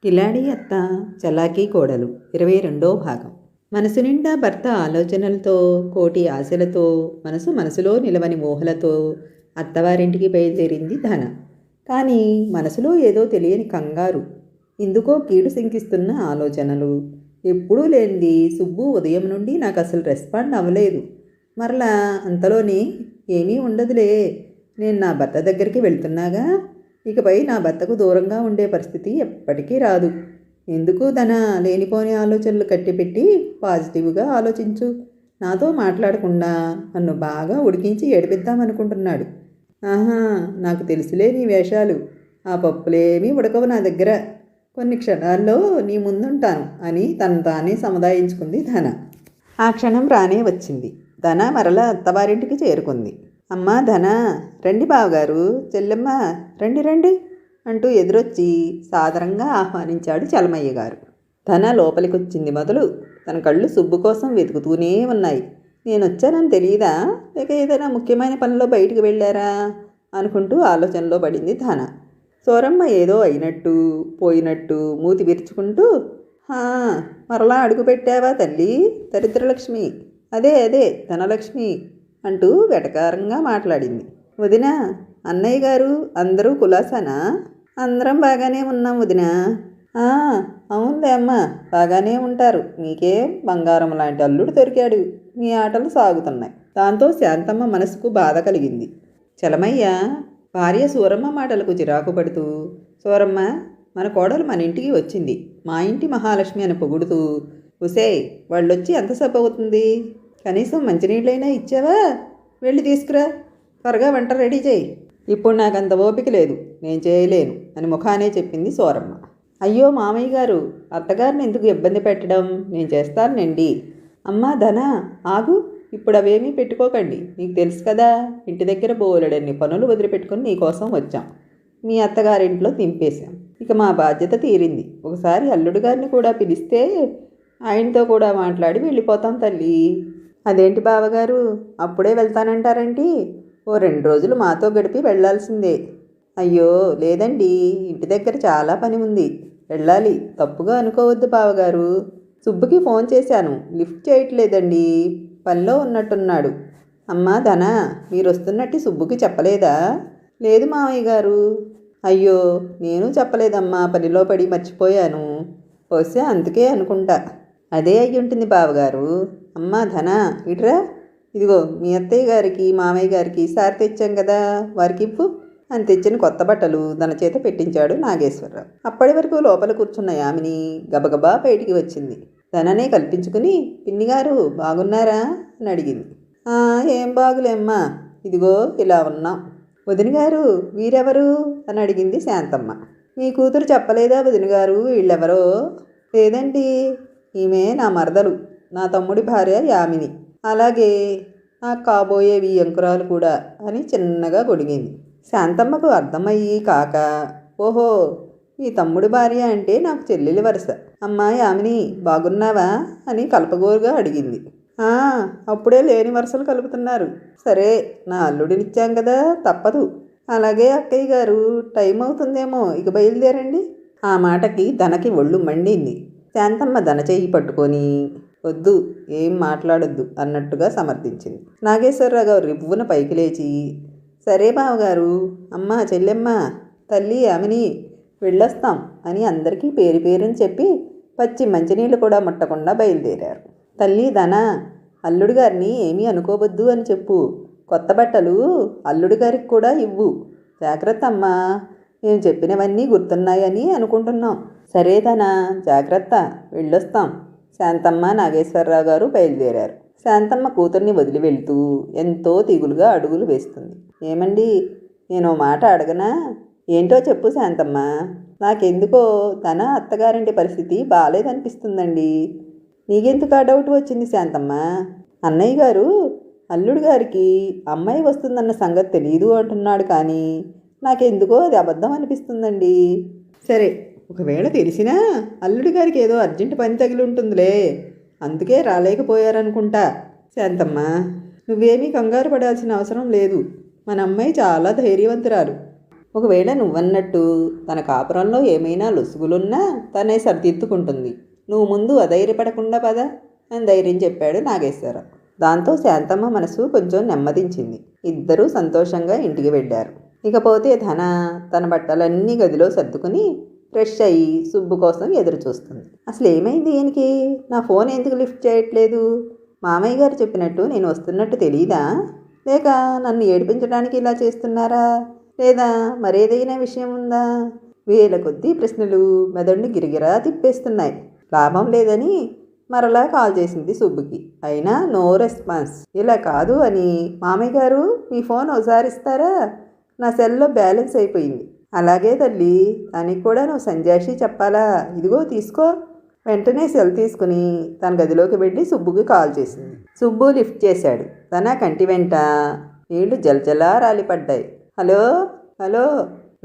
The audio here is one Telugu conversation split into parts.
కిలాడి అత్త చలాకీ కోడలు 22వ భాగం. మనసు నిండా భర్త ఆలోచనలతో, కోటి ఆశలతో, మనసులో నిలవని మోహలతో అత్తవారింటికి బయలుదేరింది ధన. కానీ మనసులో ఏదో తెలియని కంగారు, ఇందుకో కీడు శంకిస్తున్న ఆలోచనలు. ఎప్పుడూ లేనిది సుబ్బు ఉదయం నుండి నాకు అసలు రెస్పాండ్ అవ్వలేదు. మరలా అంతలోనే ఏమీ ఉండదులే, నేను నా భర్త దగ్గరికి వెళ్తున్నాగా, ఇకపై నా భర్తకు దూరంగా ఉండే పరిస్థితి ఎప్పటికీ రాదు. ఎందుకు ధన లేనిపోని ఆలోచనలు కట్టిపెట్టి పాజిటివ్గా ఆలోచించు. నాతో మాట్లాడకుండా నన్ను బాగా ఉడికించి ఏడిపిద్దామనుకుంటున్నాడు. ఆహా, నాకు తెలుసులే నీ వేషాలు. ఆ పప్పులేమీ ఉడకవు నా దగ్గర. కొన్ని క్షణాల్లో నీ ముందుంటాను అని తను తానే సముదాయించుకుంది ధన. ఆ క్షణం రానే వచ్చింది. ధన మరల అత్తవారింటికి చేరుకుంది. అమ్మా ధన, రండి బావగారు, చెల్లెమ్మ, రండి రండి అంటూ ఎదురొచ్చి సాదరంగా ఆహ్వానించాడు చలమయ్య గారు. ధన లోపలికొచ్చింది మొదలు తన కళ్ళు సుబ్బు కోసం వెతుకుతూనే ఉన్నాయి. నేనొచ్చానని తెలియదా, లేక ఏదైనా ముఖ్యమైన పనిలో బయటికి వెళ్ళారా అనుకుంటూ ఆలోచనలో పడింది ధన. సోరమ్మ ఏదో అయినట్టు పోయినట్టు మూతి విరుచుకుంటూ, మరలా అడుగు పెట్టావా తల్లి, దరిద్రలక్ష్మి, అదే ధనలక్ష్మి అంటూ వెటకారంగా మాట్లాడింది. వదిన, అన్నయ్య గారు అందరూ కులాసానా? అందరం బాగానే ఉన్నాం వదిన. అవునులే అమ్మ, బాగానే ఉంటారు. మీకే బంగారం లాంటి అల్లుడు దొరికాడు. మీ ఆటలు సాగుతున్నాయి. దాంతో శాంతమ్మ మనసుకు బాధ కలిగింది. చలమయ్య భార్య సూరమ్మ మాటలకు చిరాకు పడుతూ, సూరమ్మ, మన కోడలు మన ఇంటికి వచ్చింది, మా ఇంటి మహాలక్ష్మి అని పొగుడుతూ, ఉసే వాళ్ళొచ్చి ఎంతసేపు అవుతుంది? కనీసం మంచినీళ్ళైనా ఇచ్చావా? వెళ్ళి తీసుకురా, త్వరగా వంట రెడీ చేయి. ఇప్పుడు నాకంత ఓపిక లేదు, నేను చేయలేను అని ముఖానే చెప్పింది సోరమ్మ. అయ్యో మామయ్య గారు, అత్తగారిని ఎందుకు ఇబ్బంది పెట్టడం, నేను చేస్తానండి. అమ్మా ధన, ఆగు, ఇప్పుడు అవేమీ పెట్టుకోకండి. నీకు తెలుసు కదా, ఇంటి దగ్గర బోలెడన్ని పనులు వదిలిపెట్టుకుని నీకోసం వచ్చాం. మీ అత్తగారింట్లో దింపేశాం. ఇక మా బాధ్యత తీరింది. ఒకసారి అల్లుడు గారిని కూడా పిలిస్తే ఆయనతో కూడా మాట్లాడి వెళ్ళిపోతాం తల్లి. అదేంటి బావగారు, అప్పుడే వెళ్తానంటారేంటి? ఓ 2 రోజులు మాతో గడిపి వెళ్లాల్సిందే. అయ్యో లేదండి, ఇంటి దగ్గర చాలా పని ఉంది, వెళ్ళాలి. తప్పుగా అనుకోవద్దు బావగారు. సుబ్బుకి ఫోన్ చేశాను, లిఫ్ట్ చేయట్లేదండి, పనిలో ఉన్నట్టున్నాడు. అమ్మా ధన, మీరు వస్తున్నట్టు సుబ్బుకి చెప్పలేదా? లేదు మామయ్య గారు. అయ్యో, నేను చెప్పలేదమ్మా, పనిలో పడి మర్చిపోయాను. బహుశా అందుకే అనుకుంటా. అదే అయ్యి ఉంటుంది బావగారు. అమ్మా ధన, ఇట్రా, ఇదిగో మీ అత్తయ్య గారికి మామయ్య గారికి సారి తెచ్చాం కదా, వారికి ఇవ్వు అని తెచ్చిన కొత్త బట్టలు ధన చేత పెట్టించాడు నాగేశ్వరరావు. అప్పటి వరకు లోపల కూర్చున్న యామిని గబగబా బయటికి వచ్చింది. ధననే కల్పించుకుని, పిన్నిగారు బాగున్నారా అని అడిగింది. ఏం బాగులేమ్మా, ఇదిగో ఇలా ఉన్నాం. వదిన గారు, వీరెవరు అని అడిగింది శాంతమ్మ. మీ కూతురు చెప్పలేదా వదిన గారు వీళ్ళెవరో? లేదండి, ఈమె నా మరదలు, నా తమ్ముడి భార్య యామిని, అలాగే నాకు కాబోయే వియ్యంకురాలు కూడా అని చిన్నగా గొడిగింది. శాంతమ్మకు అర్థమయ్యి కాక, ఓహో, మీ తమ్ముడి భార్య అంటే నాకు చెల్లెలి వరుస. అమ్మా యామిని, బాగున్నావా అని కలపగోరుగా అడిగింది. అప్పుడే లేని వరుసలు కలుపుతున్నారు. సరే, నా అల్లుడినిచ్చాం కదా, తప్పదు. అలాగే అక్కయ్య గారు, టైం అవుతుందేమో, ఇక బయలుదేరండి. ఆ మాటకి ధనకి ఒళ్ళు మండింది. శాంతమ్మ ధన చెయ్యి పట్టుకొని, వద్దు, ఏం మాట్లాడొద్దు అన్నట్టుగా సమర్థించింది. నాగేశ్వరరావు గారు రివ్వున పైకి లేచి, సరే బావగారు, అమ్మ, చెల్లెమ్మ, తల్లి యామిని, వెళ్ళొస్తాం అని అందరికీ పేరు పేరుని చెప్పి పచ్చి మంచినీళ్ళు కూడా ముట్టకుండా బయలుదేరారు. తల్లి ధన, అల్లుడు గారిని ఏమీ అనుకోవద్దు అని చెప్పు. కొత్త బట్టలు అల్లుడు గారికి కూడా ఇవ్వు. జాగ్రత్త అమ్మా, మేము చెప్పినవన్నీ గుర్తున్నాయని అనుకుంటున్నాం. సరే ధన, జాగ్రత్త, వెళ్ళొస్తాం. శాంతమ్మ నాగేశ్వరరావు గారు బయలుదేరారు. శాంతమ్మ కూతుర్ని వదిలి వెళ్తూ ఎంతో దిగులుగా అడుగులు వేస్తుంది. ఏమండి, నేను మాట అడగనా? ఏంటో చెప్పు శాంతమ్మ. నాకెందుకో ధన అత్తగారింటి పరిస్థితి బాగాలేదనిపిస్తుందండి. నీకెందుకు ఆ డౌట్ వచ్చింది శాంతమ్మ? అన్నయ్య గారు అల్లుడు గారికి అమ్మాయి వస్తుందన్న సంగతి తెలియదు అంటున్నాడు, కానీ నాకెందుకో అది అబద్ధం అనిపిస్తుందండి. సరే, ఒకవేళ తెలిసినా అల్లుడి గారికి ఏదో అర్జెంటు పని తగిలి ఉంటుందిలే, అందుకే రాలేకపోయారనుకుంటా. శాంతమ్మ, నువ్వేమీ కంగారు పడాల్సిన అవసరం లేదు. మన అమ్మాయి చాలా ధైర్యవంతురాలు. ఒకవేళ నువ్వన్నట్టు తన కాపురంలో ఏమైనా లొసుగులున్నా తనే సరిదిద్దుకుంటుంది. నువ్వు ముందు అధైర్యపడకుండా పద అని ధైర్యం చెప్పాడు నాగేశ్వరరావు. దాంతో శాంతమ్మ మనసు కొంచెం నెమ్మదించింది. ఇద్దరూ సంతోషంగా ఇంటికి వెళ్ళారు. ఇకపోతే ధన తన బట్టలన్నీ గదిలో సర్దుకుని ఫ్రెష్ అయ్యి సుబ్బు కోసం ఎదురు చూస్తుంది. అసలు ఏమైంది ఈయనకి? నా ఫోన్ ఎందుకు లిఫ్ట్ చేయట్లేదు? మామయ్య గారు చెప్పినట్టు నేను వస్తున్నట్టు తెలియదా? లేక నన్ను ఏడిపించడానికి ఇలా చేస్తున్నారా? లేదా మరేదైనా విషయం ఉందా? వేల కొద్దీ ప్రశ్నలు మెదడుని గిరిగిరా తిప్పేస్తున్నాయి. లాభం లేదని మరలా కాల్ చేసింది సుబ్బుకి. అయినా నో రెస్పాన్స్. ఇలా కాదు అని, మామయ్య గారు మీ ఫోన్ ఒకసారి ఇస్తారా? నా సెల్లో బ్యాలెన్స్ అయిపోయింది. అలాగే తల్లి, దానికి కూడా నువ్వు సంజాషి చెప్పాలా? ఇదిగో తీసుకో. వెంటనే సెల్ తీసుకుని తన గదిలోకి వెళ్ళి సుబ్బుకి కాల్ చేసింది. సుబ్బు లిఫ్ట్ చేశాడు. తన కంటి వెంట నీళ్లు జలజలా రాలిపడ్డాయి. హలో హలో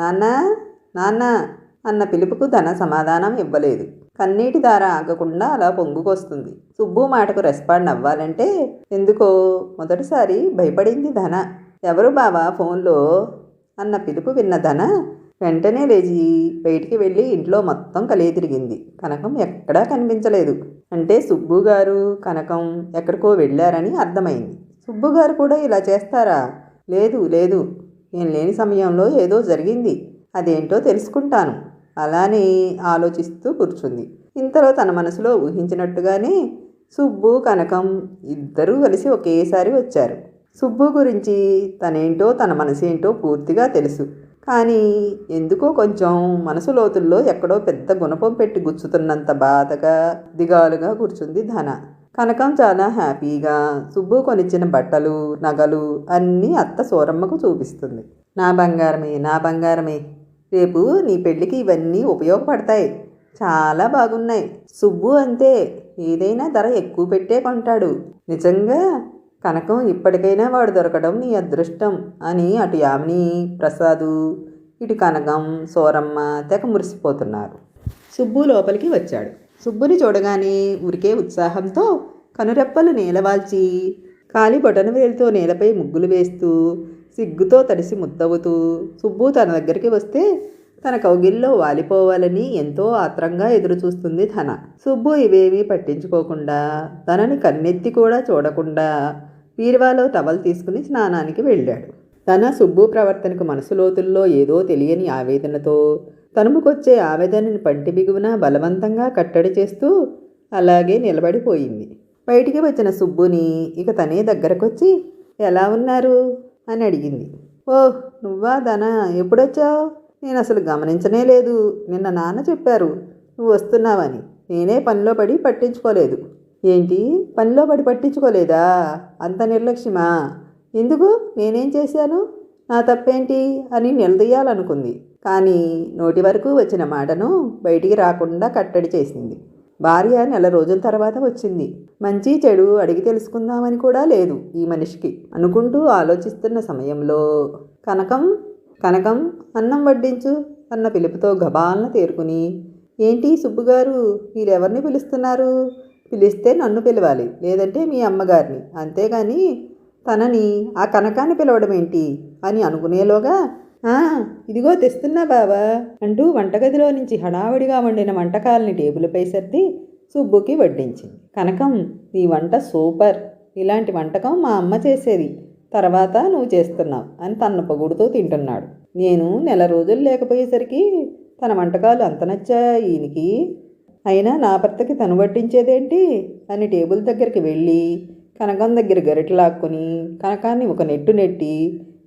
నాన్న నాన్న అన్న పిలుపుకు ధన సమాధానం ఇవ్వలేదు. కన్నీటి దార ఆగకుండా అలా పొంగుకొస్తుంది. సుబ్బు మాటకు రెస్పాండ్ అవ్వాలంటే ఎందుకో మొదటిసారి భయపడింది ధన. ఎవరు బావా ఫోన్లో అన్న పిలుపు విన్న ధన వెంటనే లేచి బయటికి వెళ్ళి ఇంట్లో మొత్తం కలిగి తిరిగింది. కనకం ఎక్కడా కనిపించలేదు. అంటే సుబ్బు గారు కనకం ఎక్కడికో వెళ్ళారని అర్థమైంది. సుబ్బు గారు కూడా ఇలా చేస్తారా? లేదు లేదు, నేను లేని సమయంలో ఏదో జరిగింది, అదేంటో తెలుసుకుంటాను అలానే ఆలోచిస్తూ కూర్చుంది. ఇంతలో తన మనసులో ఊహించినట్టుగానే సుబ్బు కనకం ఇద్దరూ కలిసి ఒకేసారి వచ్చారు. సుబ్బు గురించి తనేంటో తన మనసేంటో పూర్తిగా తెలుసు. కానీ ఎందుకో కొంచెం మనసు లోతుల్లో ఎక్కడో పెద్ద గుణపం పెట్టి గుచ్చుతున్నంత బాధగా దిగాలుగా కూర్చుంది ధన. కనకం చాలా హ్యాపీగా సుబ్బు కొనిచ్చిన బట్టలు నగలు అన్నీ అత్త సూరమ్మకు చూపిస్తుంది. నా బంగారమే నా బంగారమే, రేపు నీ పెళ్ళికి ఇవన్నీ ఉపయోగపడతాయి, చాలా బాగున్నాయి. సుబ్బు అంతే, ఏదైనా ధర ఎక్కువ పెట్టే కొంటాడు. నిజంగా కనకం ఇప్పటికైనా వాడు దొరకడం నీ అదృష్టం అని అటు యామిని ప్రసాదు ఇటు కనకం సోరమ్మ తెగ మురిసిపోతున్నారు. సుబ్బు లోపలికి వచ్చాడు. సుబ్బుని చూడగానే ఉరికే ఉత్సాహంతో కనురెప్పలు నేలవాల్చి కాలి బొటనవేలుతో నేలపై ముగ్గులు వేస్తూ సిగ్గుతో తడిసి ముద్దవుతూ సుబ్బు తన దగ్గరికి వస్తే తన కౌగిల్లో వాలిపోవాలని ఎంతో ఆత్రంగా ఎదురుచూస్తుంది ధన. సుబ్బు ఇవేమీ పట్టించుకోకుండా తనని కన్నెత్తి కూడా చూడకుండా బీరువాలో టవల్ తీసుకుని స్నానానికి వెళ్ళాడు. తన సుబ్బు ప్రవర్తనకు మనసు లోతుల్లో ఏదో తెలియని ఆవేదనతో తనుముకొచ్చే ఆవేదనని పంటి బిగువున బలవంతంగా కట్టడి చేస్తూ అలాగే నిలబడిపోయింది. బయటికి వచ్చిన సుబ్బుని ఇక తనే దగ్గరకొచ్చి ఎలా ఉన్నారు అని అడిగింది. ఓహ్ నువ్వా ధన, ఎప్పుడొచ్చావు? నేను అసలు గమనించనే లేదు. నిన్న నాన్న చెప్పారు నువ్వు వస్తున్నావని. నేనే పనిలో పడి పట్టించుకోలేదు. ఏంటి పనిలో పడి పట్టించుకోలేదా? అంత నిర్లక్ష్యమా? ఎందుకు? నేనేం చేశాను? నా తప్పేంటి అని నిలదీయాలనుకుంది. కానీ నోటి వరకు వచ్చిన మాటను బయటికి రాకుండా కట్టడి చేసింది. భార్య నెల రోజుల తర్వాత వచ్చింది. మంచి చెడు అడిగి తెలుసుకుందామని కూడా లేదు ఈ మనిషికి అనుకుంటూ ఆలోచిస్తున్న సమయంలో కనకం కనకం అన్నం వడ్డించు అన్న పిలుపుతో గబాలను తేరుకుని, ఏంటి సుబ్బుగారు మీరెవరిని పిలుస్తున్నారు? పిలిస్తే నన్ను పిలవాలి, లేదంటే మీ అమ్మగారిని, అంతేగాని తనని ఆ కనకాన్ని పిలవడం ఏంటి అని అనుకునేలోగా ఇదిగో తెస్తున్నా బావా అంటూ వంటగదిలో నుంచి హడావుడిగా వండిన వంటకాలని టేబుల్పై సర్ది సుబ్బుకి వడ్డించింది. కనకం నీ వంట సూపర్, ఇలాంటి వంటకం మా అమ్మ చేసేది, తర్వాత నువ్వు చేస్తున్నావు అని తన్ను పొగుడుతూ తింటున్నాడు. నేను నెల రోజులు లేకపోయేసరికి తన వంటకాలు అంత నచ్చాయా ఈయనకి? అయినా నా భర్తకి తను వడ్డించేదేంటి అని టేబుల్ దగ్గరికి వెళ్ళి కనకం దగ్గర గరిటె లాక్కుని కనకాన్ని ఒక నెట్టు నెట్టి,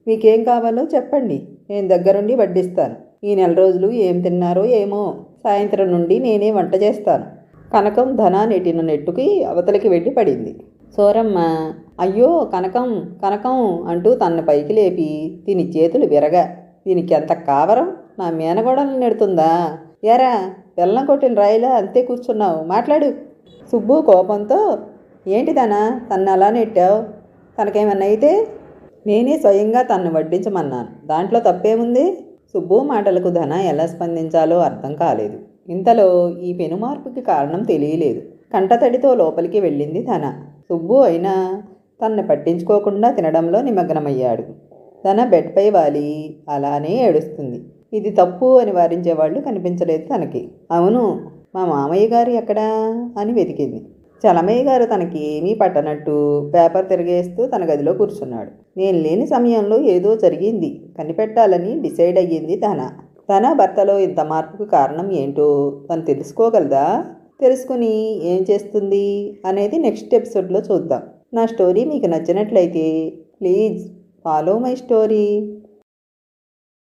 మీకేం కావాలో చెప్పండి, నేను దగ్గరుండి వడ్డిస్తాను. ఈ నెల రోజులు ఏం తిన్నారో ఏమో, సాయంత్రం నుండి నేనే వంట చేస్తాను. కనకం ధన నెట్టిన నెట్టుకి అవతలికి వెళ్ళి పడింది. సోరమ్మ అయ్యో కనకం కనకం అంటూ తన పైకి లేపి దీని చేతులు విరగా, దీనికి ఎంత కావరం, నా మేనగోడలను నెడుతుందా? ఏరా బెల్లం కొట్టిన రాయిలా అంతే కూర్చున్నావు, మాట్లాడు. సుబ్బు కోపంతో ఏంటిదనా తన్ను అలా నెట్టావు? తనకేమన్నా అయితే? నేనే స్వయంగా తన్ను వడ్డించమన్నాను, దాంట్లో తప్పేముంది? సుబ్బు మాటలకు ధన ఎలా స్పందించాలో అర్థం కాలేదు. ఇంతలో ఈ పెనుమార్పుకి కారణం తెలియలేదు. కంటతడితో లోపలికి వెళ్ళింది ధన. సుబ్బు అయినా తన్ను పట్టించుకోకుండా తినడంలో నిమగ్నమయ్యాడు. తన బెడ్పై వాలి అలానే ఏడుస్తుంది. ఇది తప్పు అని వారించేవాళ్ళు కనిపించలేదు తనకి. అవును, మా మామయ్య గారు ఎక్కడా అని వెతికింది. చలమయ్య గారు తనకి ఏమీ పట్టనట్టు పేపర్ తిరిగేస్తూ తన గదిలో కూర్చున్నాడు. నేను లేని సమయంలో ఏదో జరిగింది కనిపెట్టాలని డిసైడ్ అయ్యింది తన భర్తలో ఇంత మార్పుకు కారణం ఏంటో తను తెలుసుకోగలదా? తెలుసుకుని ఏం చేస్తుంది అనేది నెక్స్ట్ ఎపిసోడ్లో చూద్దాం. నా స్టోరీ మీకు నచ్చినట్లయితే ప్లీజ్ ఫాలో మై స్టోరీ.